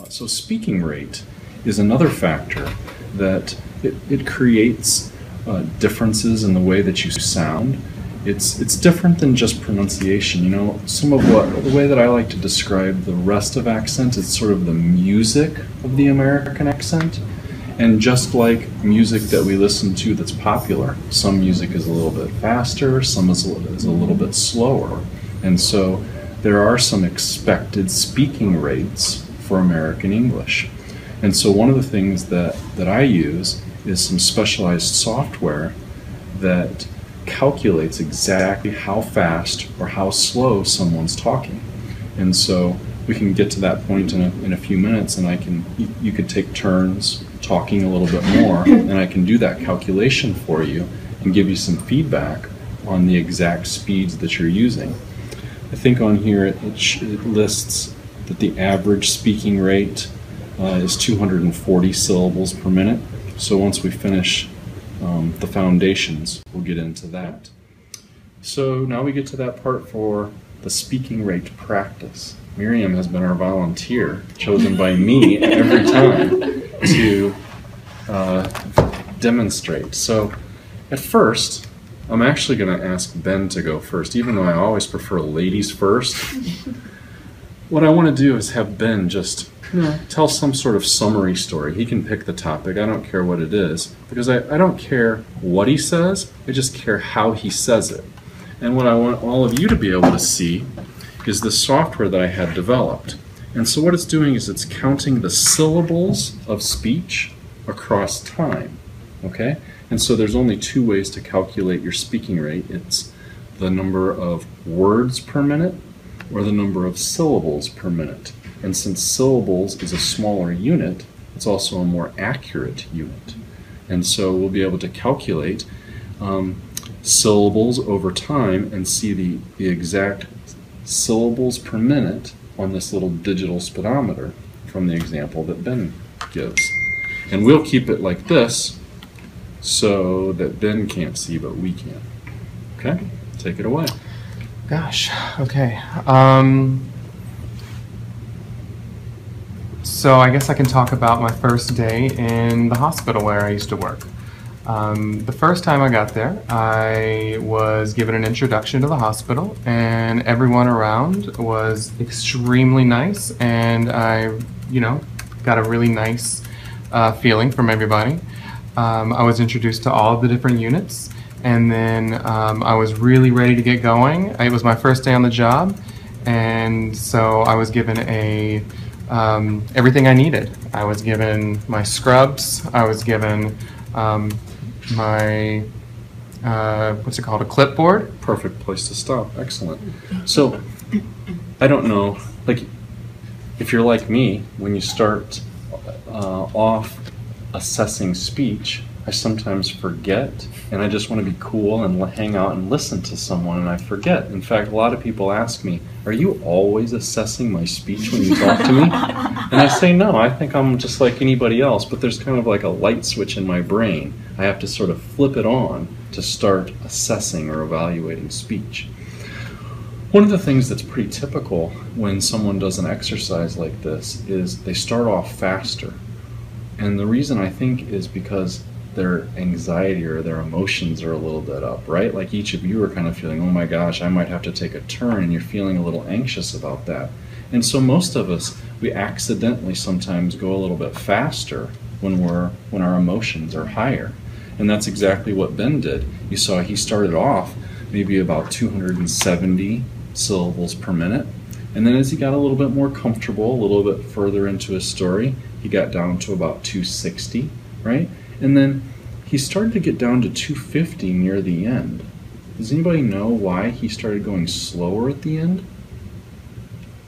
So speaking rate is another factor that it creates differences in the way that you sound. It's different than just pronunciation. You know, the way that I like to describe the rest of accent is sort of the music of the American accent. And just like music that we listen to that's popular, some music is a little bit faster, some is a little bit slower. And so there are some expected speaking rates for American English. And so one of the things that I use is some specialized software that calculates exactly how fast or how slow someone's talking. And so we can get to that point in a few minutes, and you could take turns talking a little bit more, and I can do that calculation for you and give you some feedback on the exact speeds that you're using. I think on here it lists that the average speaking rate is 240 syllables per minute. So once we finish the foundations, we'll get into that. So now we get to that part for the speaking rate practice. Miriam has been our volunteer, chosen by me every time to demonstrate. So at first, I'm actually going to ask Ben to go first, even though I always prefer ladies first. What I want to do is have Ben just tell some sort of summary story. He can pick the topic. I don't care what it is, because I don't care what he says, I just care how he says it. And what I want all of you to be able to see is the software that I had developed. And so what it's doing is it's counting the syllables of speech across time, okay? And so there's only two ways to calculate your speaking rate. It's the number of words per minute or the number of syllables per minute. And since syllables is a smaller unit, it's also a more accurate unit. And so we'll be able to calculate syllables over time and see the exact syllables per minute on this little digital speedometer from the example that Ben gives. And we'll keep it like this so that Ben can't see, but we can. Okay? Take it away. Gosh, okay. So I guess I can talk about my first day in the hospital where I used to work. The first time I got there, I was given an introduction to the hospital, and everyone around was extremely nice, and I, got a really nice feeling from everybody. I was introduced to all of the different units, and then I was really ready to get going. It was my first day on the job, and so I was given everything I needed. I was given my scrubs, I was given my, what's it called, a clipboard? Perfect place to stop. Excellent. So, I don't know, like, if you're like me, when you start off assessing speech, I sometimes forget, and I just want to be cool and hang out and listen to someone, and I forget. In fact, a lot of people ask me, are you always assessing my speech when you talk to me? And I say, no, I think I'm just like anybody else, but there's kind of like a light switch in my brain. I have to sort of flip it on to start assessing or evaluating speech. One of the things that's pretty typical when someone does an exercise like this is they start off faster. And the reason I think is because their anxiety or their emotions are a little bit up, right? Like each of you are kind of feeling, oh my gosh, I might have to take a turn, and you're feeling a little anxious about that. And so most of us, we accidentally sometimes go a little bit faster when our emotions are higher. And that's exactly what Ben did. You saw he started off maybe about 270 syllables per minute. And then as he got a little bit more comfortable, a little bit further into his story, he got down to about 260, right? And then he started to get down to 250 near the end. Does anybody know why he started going slower at the end?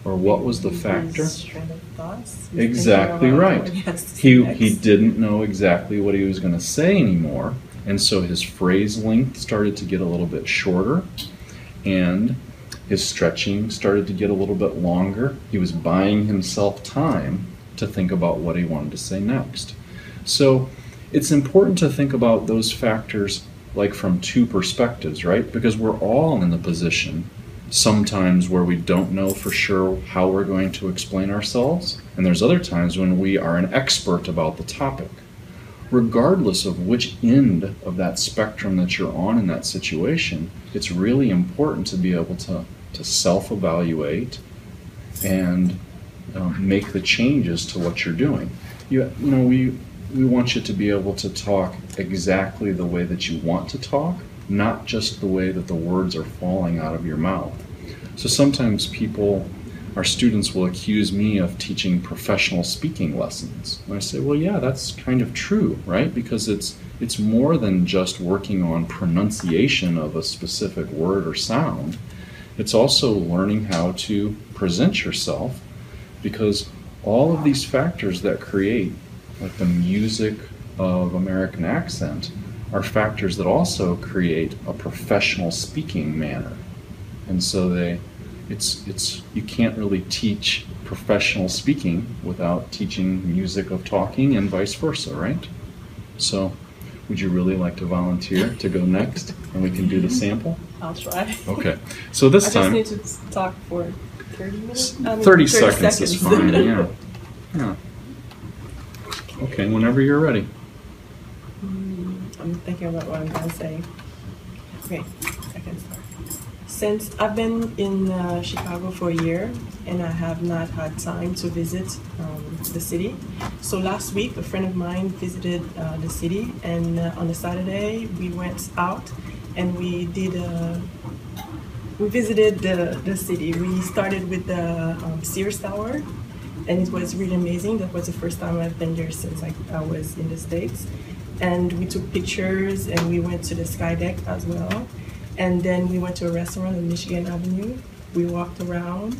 Or what was the factor? Exactly right. He didn't know exactly what he was going to say anymore, and so his phrase length started to get a little bit shorter, and his stretching started to get a little bit longer. He was buying himself time to think about what he wanted to say next. So it's important to think about those factors like from two perspectives, right? Because we're all in the position sometimes where we don't know for sure how we're going to explain ourselves, and there's other times when we are an expert about the topic. Regardless of which end of that spectrum that you're on in that situation, it's really important to be able to self-evaluate and make the changes to what you're doing. We want you to be able to talk exactly the way that you want to talk, not just the way that the words are falling out of your mouth. So sometimes our students will accuse me of teaching professional speaking lessons. And I say, well, yeah, that's kind of true, right? Because it's more than just working on pronunciation of a specific word or sound. It's also learning how to present yourself, because all of these factors that create like the music of American accent are factors that also create a professional speaking manner. And so you can't really teach professional speaking without teaching music of talking and vice versa, right? So would you really like to volunteer to go next and we can do the sample? I'll try. Okay. So this time... I just need to talk for 30 minutes? 30 seconds is fine, yeah. Yeah. Okay, whenever you're ready. I'm thinking about what I'm going to say. Okay, I can start. Since I've been in Chicago for a year and I have not had time to visit the city. So last week a friend of mine visited the city, and on a Saturday we went out and we visited the city. We started with the Sears Tower, and it was really amazing. That was the first time I've been there since I was in the States. And we took pictures and we went to the sky deck as well. And then we went to a restaurant on Michigan Avenue. We walked around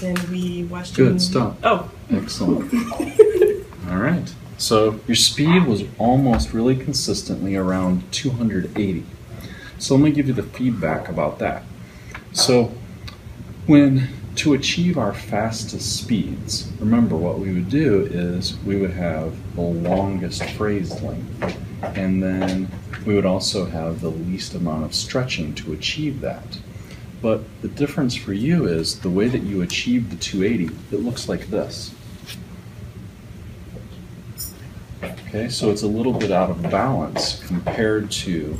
and we watched Good, stop. Oh. Excellent. All right. So your speed was almost really consistently around 280. So let me give you the feedback about that. So to achieve our fastest speeds, remember what we would do is we would have the longest phrase length, and then we would also have the least amount of stretching to achieve that. But the difference for you is the way that you achieve the 280, it looks like this. Okay, so it's a little bit out of balance compared to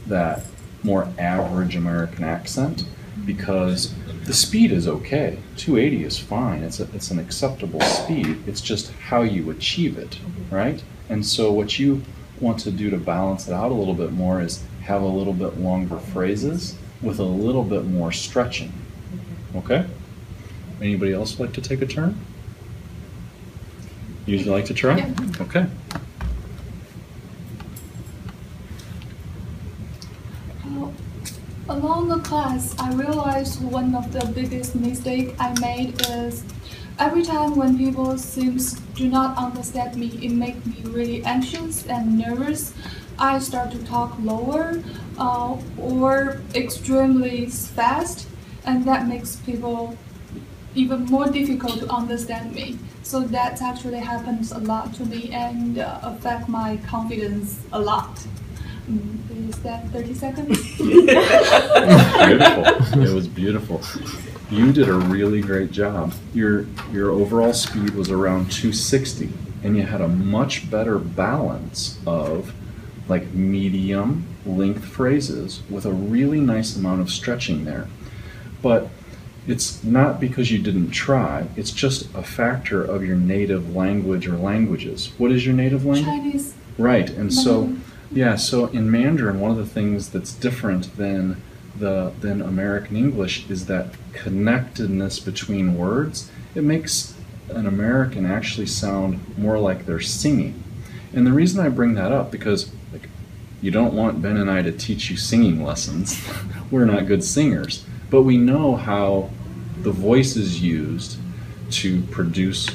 that more average American accent, because the speed is okay. 280 is fine. It's an acceptable speed. It's just how you achieve it, right? And so what you want to do to balance it out a little bit more is have a little bit longer phrases with a little bit more stretching. Okay? Anybody else like to take a turn? You'd like to try? Yeah. Okay. Along the class, I realized one of the biggest mistakes I made is every time when people do not understand me, it makes me really anxious and nervous. I start to talk lower or extremely fast, and that makes people even more difficult to understand me. So that actually happens a lot to me and affect my confidence a lot. Is that 30 seconds? Beautiful. It was beautiful. You did a really great job. Your overall speed was around 260, and you had a much better balance of like medium length phrases with a really nice amount of stretching there. But it's not because you didn't try, it's just a factor of your native language or languages. What is your native language? Chinese. Right, and so yeah, so in Mandarin, one of the things that's different than American English is that connectedness between words. It makes an American actually sound more like they're singing. And the reason I bring that up, because like, you don't want Ben and I to teach you singing lessons. We're not good singers. But we know how the voice is used to produce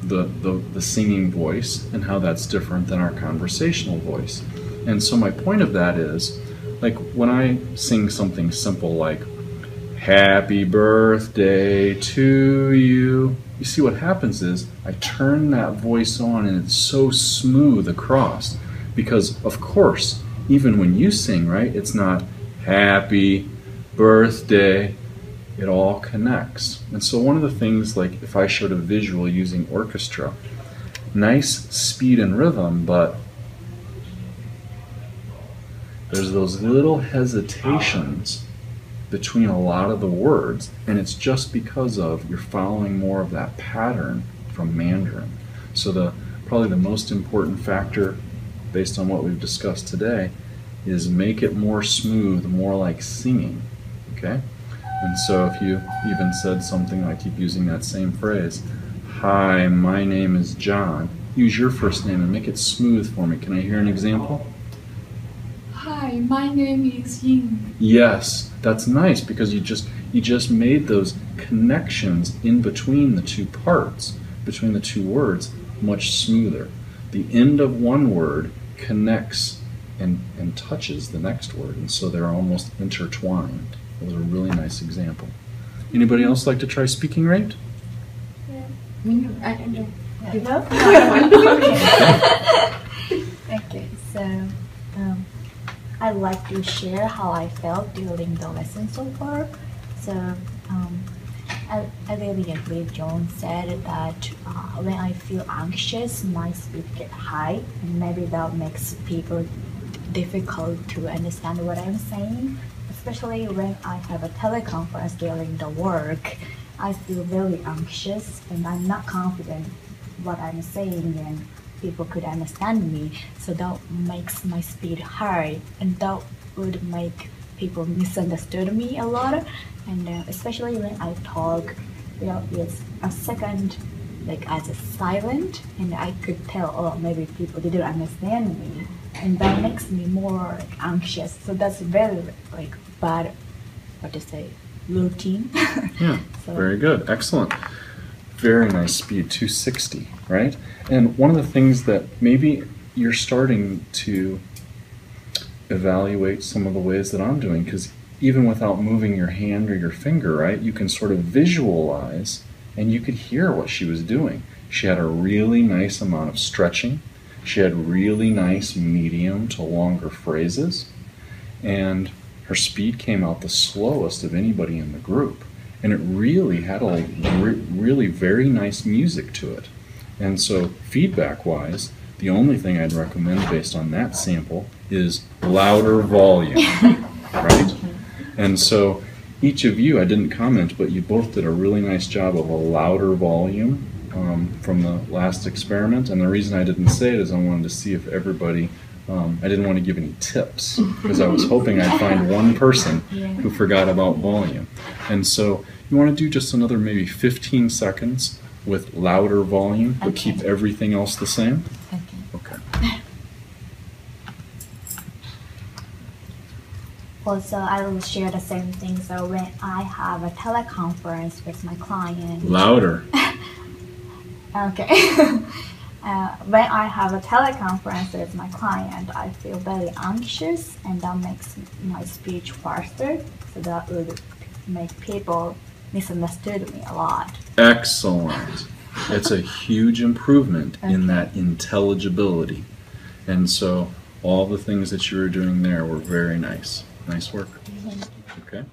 the singing voice and how that's different than our conversational voice. And so my point of that is, like when I sing something simple like, happy birthday to you, you see what happens is I turn that voice on and it's so smooth across. Because of course, even when you sing, right, it's not happy birthday it all connects. And so one of the things, like if I showed a visual using orchestra, nice speed and rhythm, but there's those little hesitations between a lot of the words, and it's just because of you're following more of that pattern from Mandarin. So probably the most important factor based on what we've discussed today is make it more smooth, more like singing, okay? And so if you even said something, I keep using that same phrase, hi, my name is John, use your first name and make it smooth for me. Can I hear an example? Hi, my name is Ying. Yes, that's nice because you just made those connections in between the two parts, between the two words, much smoother. The end of one word connects and touches the next word, and so they're almost intertwined. That was a really nice example. Anybody else like to try speaking rate? I can do. No? Okay, so I'd like to share how I felt during the lesson so far. So I really agree. John said that when I feel anxious, my speed get high, and maybe that makes people difficult to understand what I'm saying. Especially when I have a teleconference during the work, I feel very anxious and I'm not confident what I'm saying and people could understand me. So that makes my speed high, and that would make people misunderstood me a lot. And especially when I talk, it's a second like as a silent, and I could tell, oh, maybe people didn't understand me, and that makes me more like, anxious. So that's very like bad, what to say, routine. Yeah, So- very good, excellent. Very nice speed, 260, right? And one of the things that maybe you're starting to evaluate some of the ways that I'm doing, because even without moving your hand or your finger, right, you can sort of visualize and you could hear what she was doing. She had a really nice amount of stretching. She had really nice medium to longer phrases, and her speed came out the slowest of anybody in the group. And it really had a really very nice music to it. And so feedback-wise, the only thing I'd recommend based on that sample is louder volume, right? And so each of you, I didn't comment, but you both did a really nice job of a louder volume from the last experiment. And the reason I didn't say it is I wanted to see if everybody, I didn't want to give any tips because I was hoping I'd find one person who forgot about volume. And so you want to do just another maybe 15 seconds with louder volume, but keep everything else the same. Okay. Also, I will share the same thing. So when I have a teleconference with my client. Louder. Okay. When I have a teleconference with my client, I feel very anxious, and that makes my speech faster. So that would make people misunderstood me a lot. Excellent. It's a huge improvement in that intelligibility. And so all the things that you were doing there were very nice. Nice work. Okay.